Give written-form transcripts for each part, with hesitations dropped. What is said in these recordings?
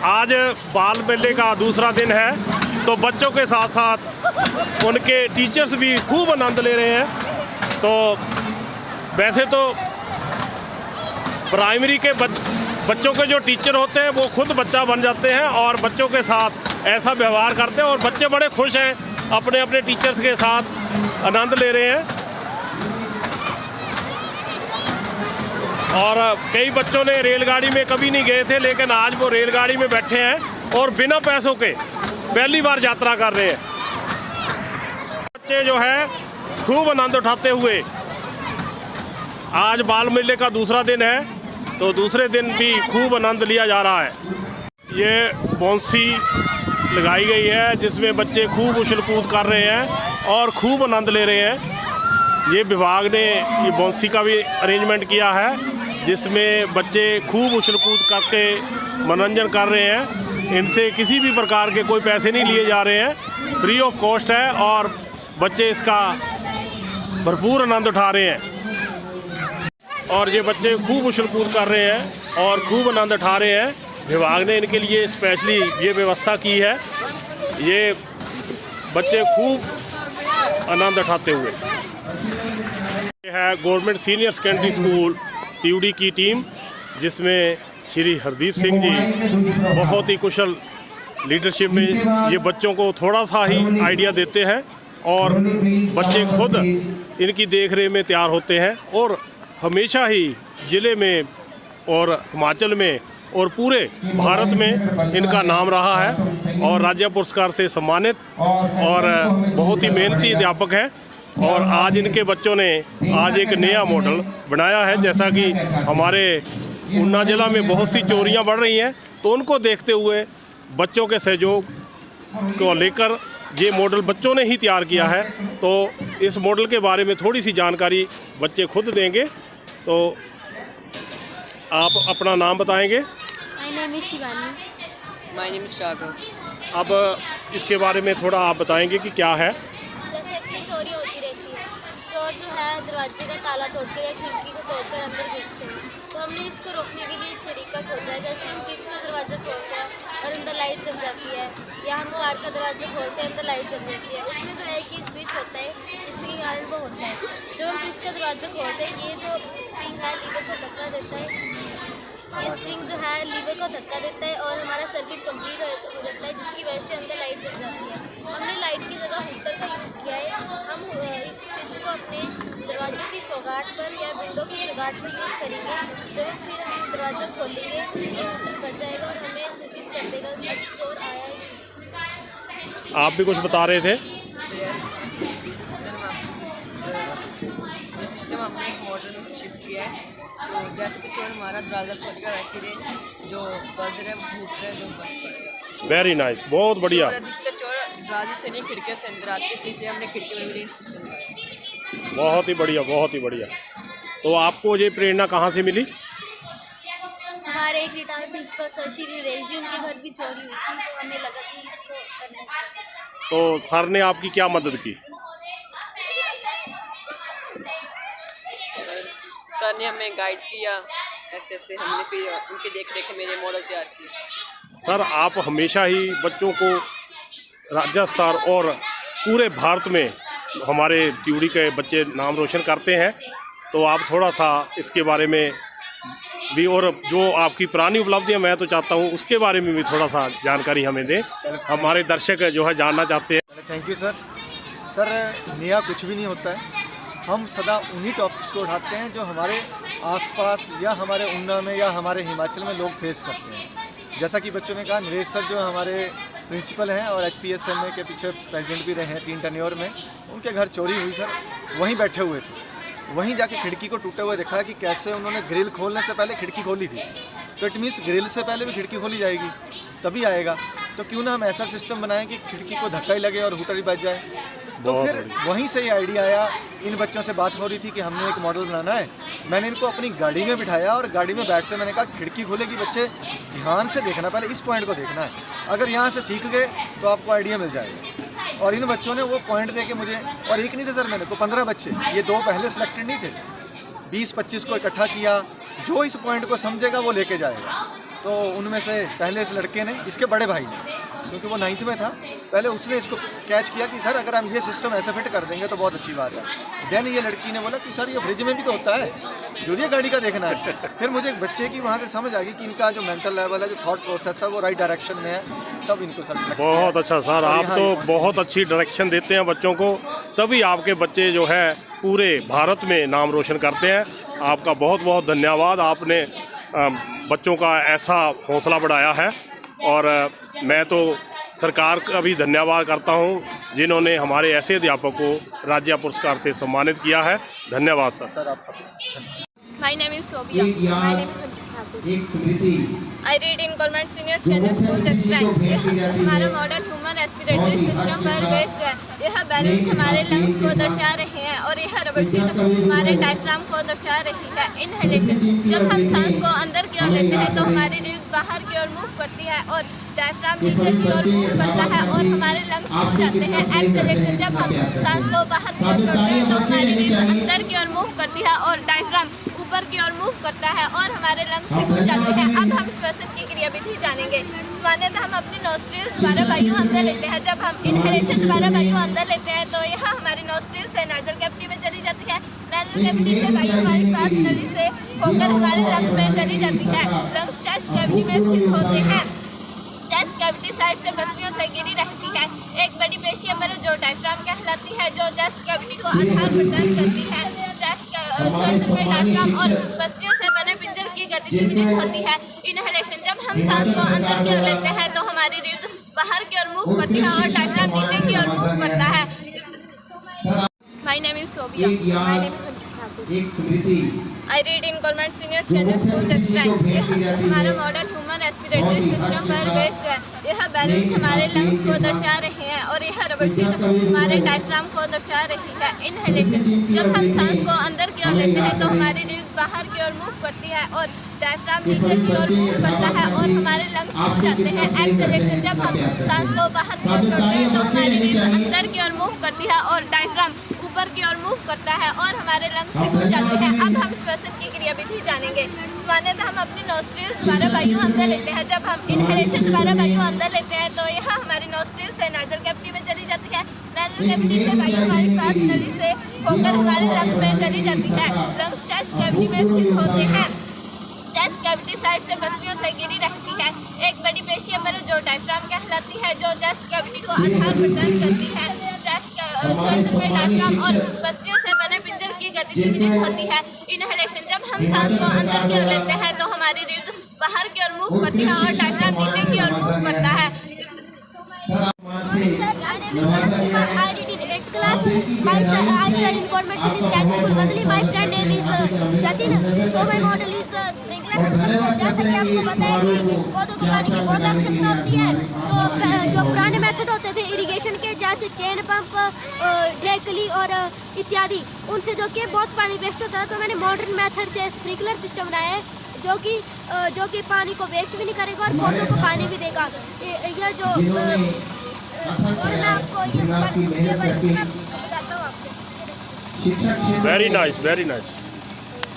आज बाल मेले का दूसरा दिन है, तो बच्चों के साथ साथ उनके टीचर्स भी खूब आनंद ले रहे हैं। तो वैसे तो प्राइमरी के बच्चों के जो टीचर होते हैं वो खुद बच्चा बन जाते हैं और बच्चों के साथ ऐसा व्यवहार करते हैं और बच्चे बड़े खुश हैं, अपने अपने टीचर्स के साथ आनंद ले रहे हैं। और कई बच्चों ने रेलगाड़ी में कभी नहीं गए थे, लेकिन आज वो रेलगाड़ी में बैठे हैं और बिना पैसों के पहली बार यात्रा कर रहे हैं। बच्चे जो है खूब आनंद उठाते हुए, आज बाल मेले का दूसरा दिन है, तो दूसरे दिन भी खूब आनंद लिया जा रहा है। ये बॉन्सी लगाई गई है जिसमें बच्चे खूब उछल कूद कर रहे हैं और खूब आनंद ले रहे हैं। ये विभाग ने ये बॉन्सी का भी अरेंजमेंट किया है जिसमें बच्चे खूब उछल कूद करके मनोरंजन कर रहे हैं। इनसे किसी भी प्रकार के कोई पैसे नहीं लिए जा रहे हैं, फ्री ऑफ कॉस्ट है और बच्चे इसका भरपूर आनंद उठा रहे हैं। और ये बच्चे खूब उछल कूद कर रहे हैं और खूब आनंद उठा रहे हैं। विभाग ने इनके लिए स्पेशली ये व्यवस्था की है, ये बच्चे खूब आनंद उठाते हुए। ये है गवर्नमेंट सीनियर सेकेंडरी स्कूल त्यूड़ी की टीम, जिसमें श्री हरदीप सिंह जी बहुत ही कुशल लीडरशिप में ये बच्चों को थोड़ा सा ही आइडिया देते हैं और बच्चे खुद इनकी देखरेख में तैयार होते हैं और हमेशा ही ज़िले में और हिमाचल में और पूरे भारत में इनका नाम रहा है और राज्य पुरस्कार से सम्मानित और बहुत ही मेहनती अध्यापक है। और आज इनके बच्चों ने आज एक नया मॉडल बनाया है। जैसा कि हमारे ऊना ज़िला में बहुत सी चोरियां बढ़ रही हैं, तो उनको देखते हुए बच्चों के सहयोग को लेकर ये मॉडल बच्चों ने ही तैयार किया है। तो इस मॉडल के बारे में थोड़ी सी जानकारी बच्चे खुद देंगे, तो आप अपना नाम बताएंगे। My name is Shivani. My name is Raghav. अब इसके बारे में थोड़ा आप बताएंगे कि क्या है। जैसे अक्सर चोरी होती रहती है, चोर जो है दरवाजे का ताला तोड़कर या खिड़की को तोड़कर अंदर घुसते हैं, तो हमने इसको रोकने के लिए एक तरीका खोजा है। जैसे हम फ्रिज का दरवाज़ा खोलते हैं और अंदर लाइट जल जाती है, या हम कार का दरवाज़ा खोलते हैं अंदर लाइट जल जाती है। उसमें जो है कि स्विच होता है, इसके कारण वो होता है। जब हम फ्रिज का दरवाज़ा खोलते हैं, ये जो स्प्रिंग है लीवर को धक्का देता है, ये स्प्रिंग जो है लीवर को धक्का देता है और हमारा सर्किट कंप्लीट हो जाता है, जिसकी वजह से अंदर लाइट जल जाती है। हमने लाइट की जगह हीटर का यूज़ किया है। हम इस स्विच को अपने दरवाज़ों की चौगाट पर या विंडो की चौगाट पर यूज़ करेंगे, तो फिर हम दरवाज़ा खोलेंगे, ये हीटर बच जाएगा और हमें सूचित कर देगा कि अब चोर आया है। आप भी कुछ बता रहे थे। ये सिस्टम हमने एक मॉडल में शिफ्ट किया है, तो जैसे कि चोर हमारा दरवाज़ा खोलेगा वैसे ही जो बजर है भूत है जो बंद पड़ेगा। वेरी नाइस, बहुत बढ़िया। अधिकतर चोर दरवाजे से नहीं खिड़की से अंदर आते हैं, इसलिए हमने खिड़की में भी सिस्टम लगाया। बहुत ही बढ़िया, बहुत ही बढ़िया। तो आपको ये प्रेरणा कहाँ से मिली? हमारे एक retired principal sir Shri Naresh ji, उनके घर भी चोरी हुई थी, तो हमें लगा कि इसको करना चाहिए। तो सर ने आपकी क्या मदद की? सर ने हमें गाइड किया, ऐसे ऐसे हमने फिर उनके देख रेख में ये मॉडल तैयार किया। सर, आप हमेशा ही बच्चों को राज्य स्तर और पूरे भारत में हमारे त्यूड़ी के बच्चे नाम रोशन करते हैं, तो आप थोड़ा सा इसके बारे में भी और जो आपकी पुरानी उपलब्धियां मैं तो चाहता हूं उसके बारे में भी थोड़ा सा जानकारी हमें दें, हमारे दर्शक जो है जानना चाहते हैं। Thank you sir. सर, नया कुछ भी नहीं होता है, हम सदा उन्हीं टॉपिक्स को उठाते हैं जो हमारे आसपास या हमारे ऊना में या हमारे हिमाचल में लोग फेस करते हैं। जैसा कि बच्चों ने कहा, नरेश सर जो हमारे प्रिंसिपल हैं और HPSM के पीछे प्रेसिडेंट भी रहे हैं 3 टर्न्योर में, उनके घर चोरी हुई सर, वहीं बैठे हुए थे, वहीं जाके खिड़की को टूटे हुए देखा कि कैसे उन्होंने ग्रिल खोलने से पहले खिड़की खोली थी। तो इट मीन्स ग्रिल से पहले भी खिड़की खोली जाएगी तभी आएगा, तो क्यों ना हम ऐसा सिस्टम बनाएं कि खिड़की को धक्का ही लगे और हूटर ही बच जाए। तो फिर वहीं से ये आइडिया आया। इन बच्चों से बात हो रही थी कि हमने एक मॉडल बनाना है, मैंने इनको अपनी गाड़ी में बिठाया और गाड़ी में बैठते मैंने कहा खिड़की खोलेगी, बच्चे ध्यान से देखना, पहले इस पॉइंट को देखना है, अगर यहाँ से सीख गए तो आपको आइडिया मिल जाएगा। और इन बच्चों ने वो पॉइंट दे के मुझे, और एक नहीं थे सर, मैंने को 15 बच्चे, ये 2 पहले सिलेक्टेड नहीं थे, 20-25 को इकट्ठा किया, जो इस पॉइंट को समझेगा वो लेके जाएगा। तो उनमें से पहले इस लड़के ने, इसके बड़े भाई ने, क्योंकि वो 9th में था, पहले उसने इसको कैच किया कि सर अगर हम ये सिस्टम ऐसे फिट कर देंगे तो बहुत अच्छी बात है। देन ये लड़की ने बोला कि सर ये फ्रिज में भी तो होता है, जो ये गाड़ी का देखना है। फिर मुझे एक बच्चे की वहाँ से समझ आ गई कि इनका जो मेंटल लेवल है, जो थॉट प्रोसेस है, वो राइट डायरेक्शन में है, तब इनको सर select किया। बहुत अच्छा सर, आप यहाँ तो ये- बहुत अच्छी डायरेक्शन देते हैं बच्चों को, तभी आपके बच्चे जो है पूरे भारत में नाम रोशन करते हैं। आपका बहुत बहुत धन्यवाद, आपने बच्चों का ऐसा हौसला बढ़ाया है। और मैं तो सरकार का भी धन्यवाद करता हूं, जिन्होंने हमारे ऐसे अध्यापक को राज्य पुरस्कार से सम्मानित किया है। धन्यवाद सर। सर आपका My name is Sobia. एक याद, My name is Sanjit Thakur. एक स्मृति I read in Government Senior Secondary School Textile. हमारा मॉडल ह्यूमन रेस्पिरेटरी सिस्टम पर बेस्ड है। यह बैलून्स हमारे लंग्स को दर्शा रहे हैं और यह रबर शीट हमारे डायफ्राम को दर्शा रही है। इनहेलेशन, जब हम सांस को अंदर की ओर लेते हैं तो हमारी रीढ़ बाहर की ओर मूव करती है और डायफ्राम नीचे की ओर मूव करता है और हमारे लंग्स खुल जाते हैं। एक्सहेलेशन, जब हम सांस को बाहर की ओर छोड़ते हैं तो हमारी रीढ़ अंदर की ओर मूव करती है और डायफ्राम ऊपर की ओर मूव करता है और हमारे लंग्स से खुल जाते हैं। अब हम श्वसन की क्रियाविधि जानेंगे। सामान्यतः हम अपनी नोस्ट्रिल्स द्वारा वायु अंदर लेते हैं। जब हम इनहेलेशन द्वारा वायु अंदर लेते हैं तो यह हमारी नोस्ट्रिल से नाजल कैविटी में चली जाती है। नाजल कैविटी से वायु हमारी श्वास नली से होकर हमारे लंग्स में चली जाती है। लंग्स चेस्ट कैविटी में स्थित होते हैं। चेस्ट कैविटी साइड से पसलियों से घिरी रहती है। एक बड़ी पेशी पर जो डायफ्राम कहलाती है, जो चेस्ट कैविटी को आधार प्रदान करती है। चेस्ट श्वसन में डायफ्राम और पसलियों से बने पिंजर की गति सीमित होती है। इनहेलेशन, जब हम सांस को अंदर की ओर लेते हैं तो हमारी रीढ़ बाहर की ओर मूव करती है और डायफ्राम नीचे की ओर मूव करता है। My name is Sobia. एक My याद, name is Sanjit Thakur. एक स्मृति I read in Government Senior Secondary School Textile. हमारा मॉडल ह्यूमन रेस्पिरेटरी सिस्टम पर बेस्ड है। यह बैलून्स हमारे लंग्स को दर्शा रहे हैं और यह रबर शीट हमारे डायफ्राम को दर्शा रही है। इनहेलेशन, जब हम सांस को अंदर की ओर लेते हैं तो हमारी रीढ़ बाहर की ओर मूव करती है और डायफ्राम नीचे की ओर मूव करता है और हमारे लंग्स खुल जाते हैं। एक्सहेलेशन, जब हम सांस को बाहर की ओर छोड़ते हैं तो हमारी रीढ़ अंदर की ओर मूव करती है और डायफ्राम ऊपर की ओर मूव करता है और हमारे लंग्स से खुल जाते हैं। अब हम श्वसन की क्रियाविधि जानेंगे। सामान्यतः हम अपनी नोस्ट्रिल्स द्वारा वायु अंदर लेते हैं। जब हम इनहेलेशन द्वारा वायु अंदर लेते हैं तो यह हमारी नोस्ट्रिल से नाजल कैविटी में चली जाती है। नाजल कैविटी से वायु हमारी श्वास नली से होकर हमारे लंग में चली जाती है। लंग्स चेस्ट कैविटी में स्थित होते हैं। चेस्ट कैविटी साइड से पसलियों से घिरी रहती है। एक बड़ी पेशी पर जो डायफ्राम कहलाती है, जो चेस्ट कैविटी को आधार प्रदान करती है। चेस्ट श्वसन में डायफ्राम और पसलियों से बने पिंजर की गति सीमित होती है। इनहेलेशन, जब हम सांस को अंदर की ओर लेते हैं तो हमारी रीढ़ बाहर की ओर मूव करती है और डायफ्राम नीचे की ओर मूव करता है। I did in 8th class. I studied in Government Senior Secondary School, Bazli. My friend name is Jatin. So my model is sprinkler system. जैसे कि आपको पता है कि पौधों को पानी की बहुत आवश्यकता होती है, तो जो पुराने मेथड होते थे इरिगेशन के, जैसे चेन पंप, ड्रेकली और इत्यादि, उनसे जो कि बहुत पानी वेस्ट होता है, तो मैंने मॉडर्न मेथड से स्प्रिंकलर सिस्टम बनाया है जो कि पानी को वेस्ट भी नहीं करेगा और पौधों को पानी भी देगा। यह जो और मैं आपको ये बताता हूँ आपको। Very nice, very nice.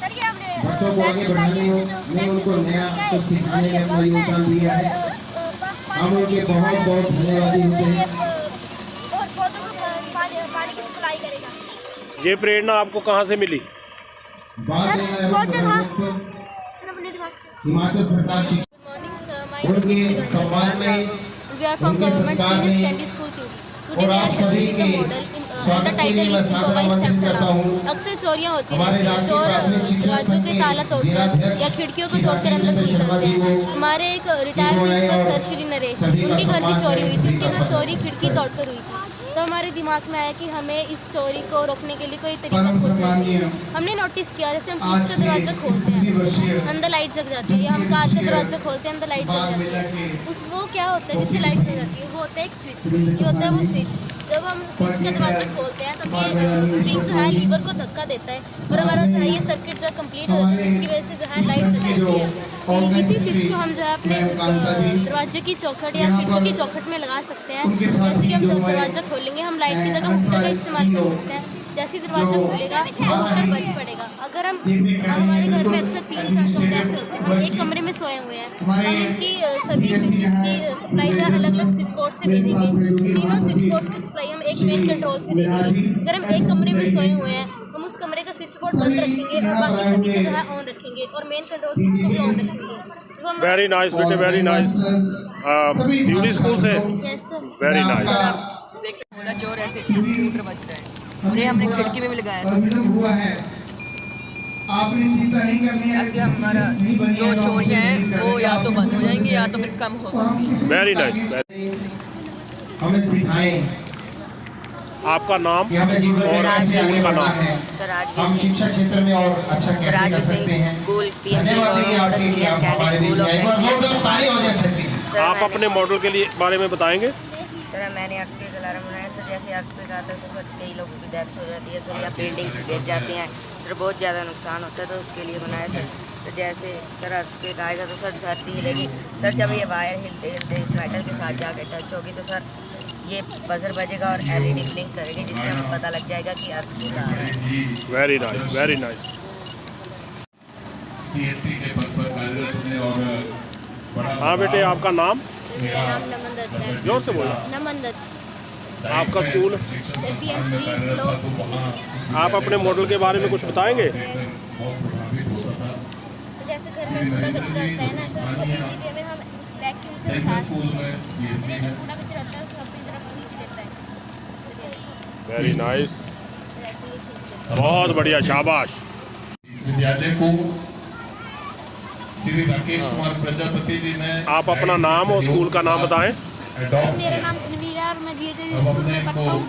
Sir ये हमने बच्चों को आगे बढ़ाने में उनको नया कुछ सिखाने में अपना योगदान दिया है। हम उनके बहुत बहुत धन्यवादी होते हैं। और पौधों को पानी की सप्लाई करेगा। ये प्रेरणा आपको कहाँ से मिली? बाल सर सोचा था अपने दिमाग से हिमाचल सरकार Good morning, sir. My उनके name is सम्मान में We are from उनके Government सरकार Senior में Secondary School Tube. और Today we आप are सभी developing के a model. The स्वागत के title लिए मैं is सादर Improvise आमंत्रित Step करता हूँ। Alarm. अक्सर चोरियां होती हमारे रहती हैं। राष्ट्रीय चोर प्राथमिक शिक्षा दरवाजों संघ के के ताला तोड़ते हैं जिलाध्यक्ष या खिड़कियों को श्री तोड़कर अंदर राजेंद्र घुस शर्मा सकते जी हैं। को हमारे एक retired principal sir Shri Naresh, उनके घर भी चोरी हुई थी। उनके घर चोरी खिड़की तोड़कर हुई थी। तो हमारे दिमाग में आया कि हमें इस चोरी को रोकने के लिए कोई तरीका खोजना चाहिए। हमने नोटिस किया, जैसे हम फ्रिज का दरवाजा खोलते हैं, अंदर लाइट जग जाती है, या हम कार का दरवाजा खोलते हैं, अंदर लाइट जग जाती है। उसको क्या होता है जिससे लाइट जग जाती है? वो होता है एक स्विच। ये होता है वो स्विच। जब हम फ्रिज का दरवाजा खोलते हैं तब ये स्प्रिंग जो है लीवर को धक्का देता है और हमारा जो है ये सर्किट जो है कंप्लीट हो जाता है, जिसकी वजह से जो है लाइट जग जाती है। इसी स्विच को हम जो है अपने दरवाजे की चौखट या खिड़की की चौखट में लगा सकते हैं। जैसे कि हम जब दरवाजा खोलेंगे हम लाइट की जगह हुक्का का इस्तेमाल कर सकते हैं। जैसे ही दरवाज़ा खुलेगा वो मोटर बच पड़ेगा। अगर हमारे घर में अक्सर 3-4 कमरे ऐसे होते हैं, हम एक कमरे में सोए हुए हैं, हम इनकी सभी स्विचेस की सप्लाई अलग अलग स्विच बोर्ड से दे देंगे। तीनों स्विच बोर्ड की सप्लाई हम एक मेन कंट्रोल से दे देंगे। अगर हम एक कमरे में सोए हुए हैं, हम उस कमरे का स्विच बोर्ड बंद रखेंगे और बाकी सभी को जो है ऑन रखेंगे और मेन कंट्रोल स्विच को भी ऑन रखेंगे। तो हम वेरी नाइस बेटे, वेरी नाइस। ब्यूटी स्कूल से यस सर। Very nice. देख सकते हो ना, चोर ऐसे कंप्यूटर बच रहा है और ये हमने खिड़की में भी लगाया है सिस्टम। हुआ है, आपने चिंता नहीं करनी है। ऐसे हमारा जो चोरियाँ हैं वो या तो बंद हो जाएंगी या तो फिर कम हो सकती है। Very nice. हमें सिखाएं आपका नाम कि हमें जीवन में कैसे आगे बढ़ना है, सर आज हम शिक्षा क्षेत्र में और अच्छा कैसे कर सकते हैं। स्कूल धन्यवाद देंगे आपके लिए, आप हमारे बीच में एक बार जोरदार ताली हो जा सकती है। आप अपने मॉडल के लिए बारे में बताएंगे। सर मैंने अर्थक्वेक अलार्म बनाया सर। जैसे अर्थक्वेक आता है तो सर कई लोगों की डेथ हो जाती है सर, या बिल्डिंग्स गिर जाती हैं सर, बहुत ज़्यादा नुकसान होता है, तो उसके लिए बनाया सर। तो जैसे सर अर्थक्वेक आएगा तो सर धरती हिलेगी सर, जब ये वायर हिलते इस मेटल के साथ जाकर टच होगी तो सर ये बजर बजेगा और LED ब्लिंक करेगी, जिससे हमें पता लग जाएगा कि अर्थक्वेक आ रहा है। Very nice, very nice. CSP के पद पर कार्यरत हैं और बड़ा हाँ बेटे, आपका नाम? मेरा नाम नमन दत्त है। जोर से बोलो। नमन दत्त। आपका स्कूल? सर PMC लोग। आप अपने मॉडल के बारे में कुछ बताएंगे? जैसे घर में कूड़ा कचरा रहता है ना सर, उसको इजी वे में हम वैक्यूम से उठा सकते हैं। जैसे कूड़ा कचरा रहता है उसको अपनी तरफ खींच लेता है। वेरी नाइस, ऐसे ही खींच लेता है। बहुत बढ़िया, शाबाश। इस विद्यालय को श्री राकेश कुमार प्रजापति जी ने आप अपना नाम और स्कूल का नाम बताएं। अडॉप्ट मेरा किया। नाम तनवीर है और मैं GHS अब स्कूल अपने में पढ़ता को हूँ।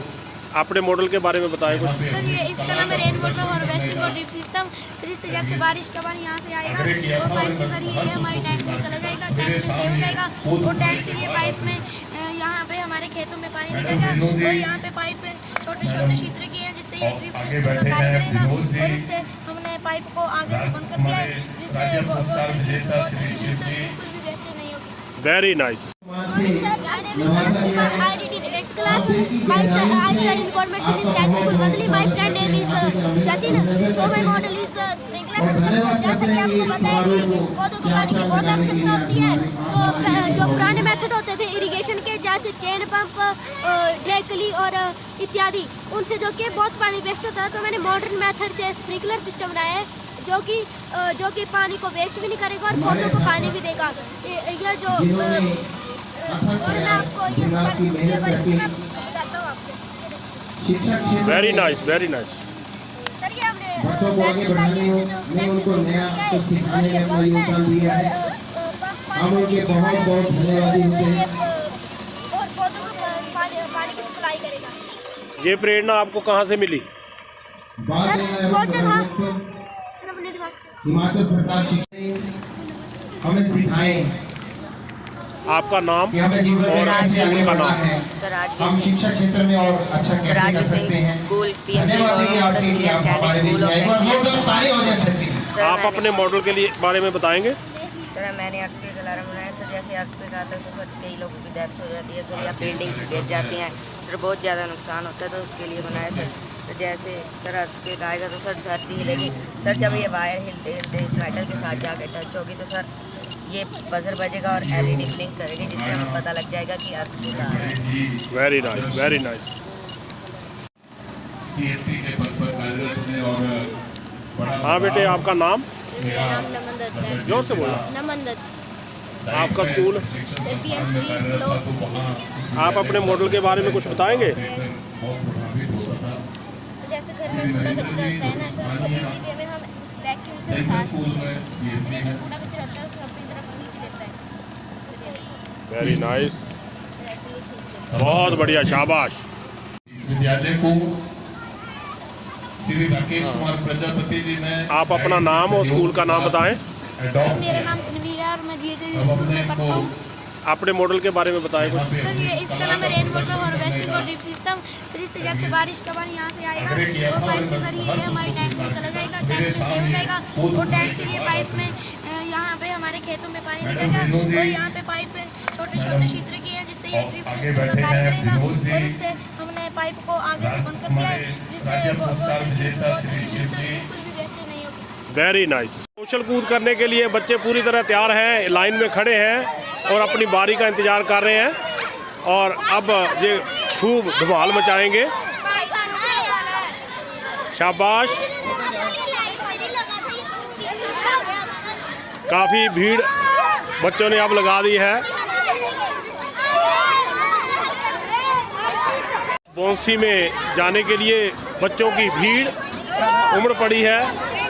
अपने मॉडल के बारे में बताएं कुछ। सर ये इसका नाम है रेन वाटर हार्वेस्टिंग और ड्रिप सिस्टम, जिससे जैसे बारिश का पानी यहाँ से आएगा वो पाइप के जरिए ये हमारे टैंक में चला जाएगा, टैंक में सेव हो जाएगा और टैंक से ये पाइप में यहाँ पे हमारे खेतों में पानी लगेगा और यहाँ पे पाइप छोटे छोटे छिद्र किए हैं जिससे ये ड्रिप सिस्टम का कार्य करेगा। और इससे हमने पाइप को आगे से बंद कर दिया है जिससे वाटर की बिल्कुल भी वेस्टेज नहीं होगी। Very nice. IDT 8th class. My information is Campbell Madali. My friend name is Jatin. So my model is sprinkler system. जैसा कि आपको पता है कि पौधों को पानी की बहुत आवश्यकता होती है, तो जो पुराने मेथड होते थे इरिगेशन के जैसे चेन पंप, ढेकली और इत्यादि, उनसे जो कि बहुत पानी वेस्ट होता है, तो मैंने मॉडर्न मेथड से स्प्रिंकलर सिस्टम बनाया है जो कि पानी को वेस्ट भी नहीं करेगा और पौधों को पानी भी देगा। यह जो और मैं आपको ये बताता हूँ आपको। Very nice, very nice. Sir ये हमने बच्चों को आगे बढ़ाने में उनको नया कुछ सिखाने में अपना योगदान दिया है, हम उनके बहुत बहुत धन्यवादी होते हैं। और पौधों को पानी की सप्लाई करेगा। ये प्रेरणा आपको कहाँ से मिली? बात सोचा था अपने दिमाग से। हिमाचल सरकार शिक्षा हमें सिखाएं आपका नाम कि हमें जीवन में कैसे आगे बढ़ना है, सर आज हम शिक्षा क्षेत्र में और अच्छा कैसे कर सकते हैं। स्कूल धन्यवाद देंगे आपके लिए, आप हमारे बीच में एक बार जोरदार ताली हो जा सकती है। आप अपने मॉडल के लिए बारे में बताएंगे। सर मैंने अर्थक्वेक अलार्म बनाया सर। जैसे अर्थक्वेक आता है तो सर कई लोगों की डेथ हो जाती है सर, या बिल्डिंग्स गिर जाती हैं सर, बहुत ज़्यादा नुकसान होता है, तो उसके लिए बनाया सर। तो जैसे सर अर्थक्वेक आएगा तो सर धरती हिलेगी सर, जब ये वायर हिलते इस मेटल के साथ जाकर टच होगी तो सर ये बजर बजेगा और LED ब्लिंक करेगी, जिससे हमें पता लग जाएगा कि अर्थक्वेक आ रहा है। Very nice, very nice. CSP के पद पर कार्यरत हैं और बड़ा हाँ बेटे, आपका नाम? मेरा नाम नमन दत्त है। जोर से बोलो। नमन दत्त। आपका स्कूल? सर PMC लोग। आप अपने मॉडल के बारे में कुछ बताएंगे? जैसे घर में कूड़ा कचरा रहता है ना सर, उसको इजी वे में हम वैक्यूम से उठा सकते हैं। जैसे कूड़ा कचरा रहता है उसको अपनी तरफ खींच लेता है। वेरी नाइस, ऐसे ही खींच लेता है। बहुत बढ़िया, शाबाश। इस विद्यालय को श्री राकेश कुमार प्रजापति जी ने आप अपना नाम और स्कूल का नाम बताएं। अडॉप्ट मेरा किया। नाम तनवीर है और मैं GHS अब स्कूल अपने में पढ़ता को हूँ। अपने मॉडल के बारे में बताएं कुछ। सर ये इसका नाम है रेन वाटर हार्वेस्टिंग और ड्रिप सिस्टम, जिससे जैसे बारिश का पानी यहाँ से आएगा वो पाइप के जरिए ये हमारे टैंक में चला जाएगा, टैंक में सेव हो जाएगा और टैंक से ये पाइप में यहाँ पे हमारे खेतों में पानी लगेगा और यहाँ पे पाइप छोटे छोटे छिद्र किए हैं जिससे ये ड्रिप सिस्टम का कार्य करेगा। और इससे हमने पाइप को आगे से बंद कर दिया है, जिससे वो बिल्कुल भी वेस्टेज नहीं होगी। Very nice. उछल कूद करने के लिए बच्चे पूरी तरह तैयार हैं, लाइन में खड़े हैं और अपनी बारी का इंतजार कर रहे हैं और अब ये खूब धमाल मचाएंगे। शाबाश। काफ़ी भीड़ बच्चों ने अब लगा दी है। बॉन्सी में जाने के लिए बच्चों की भीड़ उमड़ पड़ी है,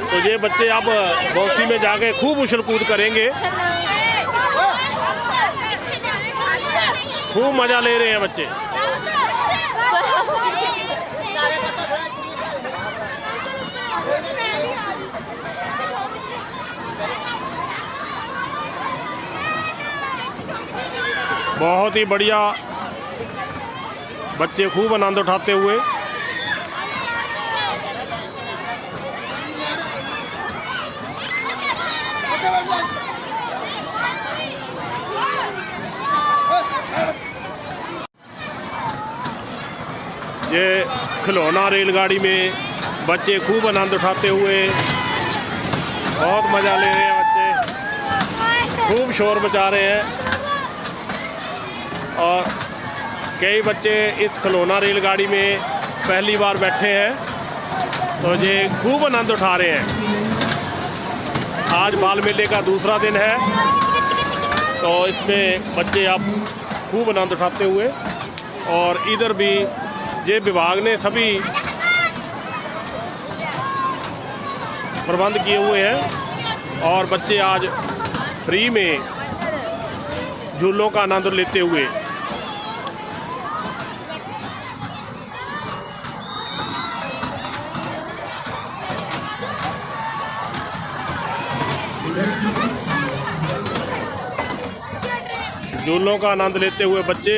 तो ये बच्चे अब बॉन्सी में जाके खूब उछल कूद करेंगे। खूब मज़ा ले रहे हैं बच्चे। बहुत ही बढ़िया, बच्चे खूब आनंद उठाते हुए। ये खिलौना रेलगाड़ी में बच्चे खूब आनंद उठाते हुए बहुत मज़ा ले रहे हैं। बच्चे खूब शोर मचा रहे हैं और कई बच्चे इस खिलौना रेलगाड़ी में पहली बार बैठे हैं, तो ये खूब आनंद उठा रहे हैं। आज बाल मेले का दूसरा दिन है, तो इसमें बच्चे अब खूब आनंद उठाते हुए, और इधर भी ये विभाग ने सभी प्रबंध किए हुए हैं और बच्चे आज फ्री में झूलों का आनंद लेते हुए। झूलों का आनंद लेते हुए बच्चे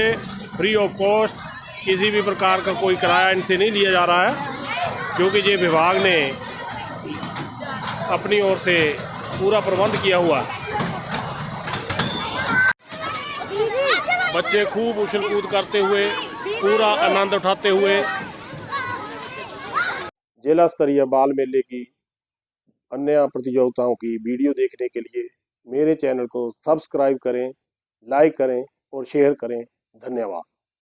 फ्री ऑफ कॉस्ट, किसी भी प्रकार का कोई किराया इनसे नहीं लिया जा रहा है, क्योंकि ये विभाग ने अपनी ओर से पूरा प्रबंध किया हुआ है। बच्चे खूब उछल कूद करते हुए पूरा आनंद उठाते हुए। जिला स्तरीय बाल मेले की अन्य प्रतियोगिताओं की वीडियो देखने के लिए मेरे चैनल को सब्सक्राइब करें, लाइक करें और शेयर करें। धन्यवाद।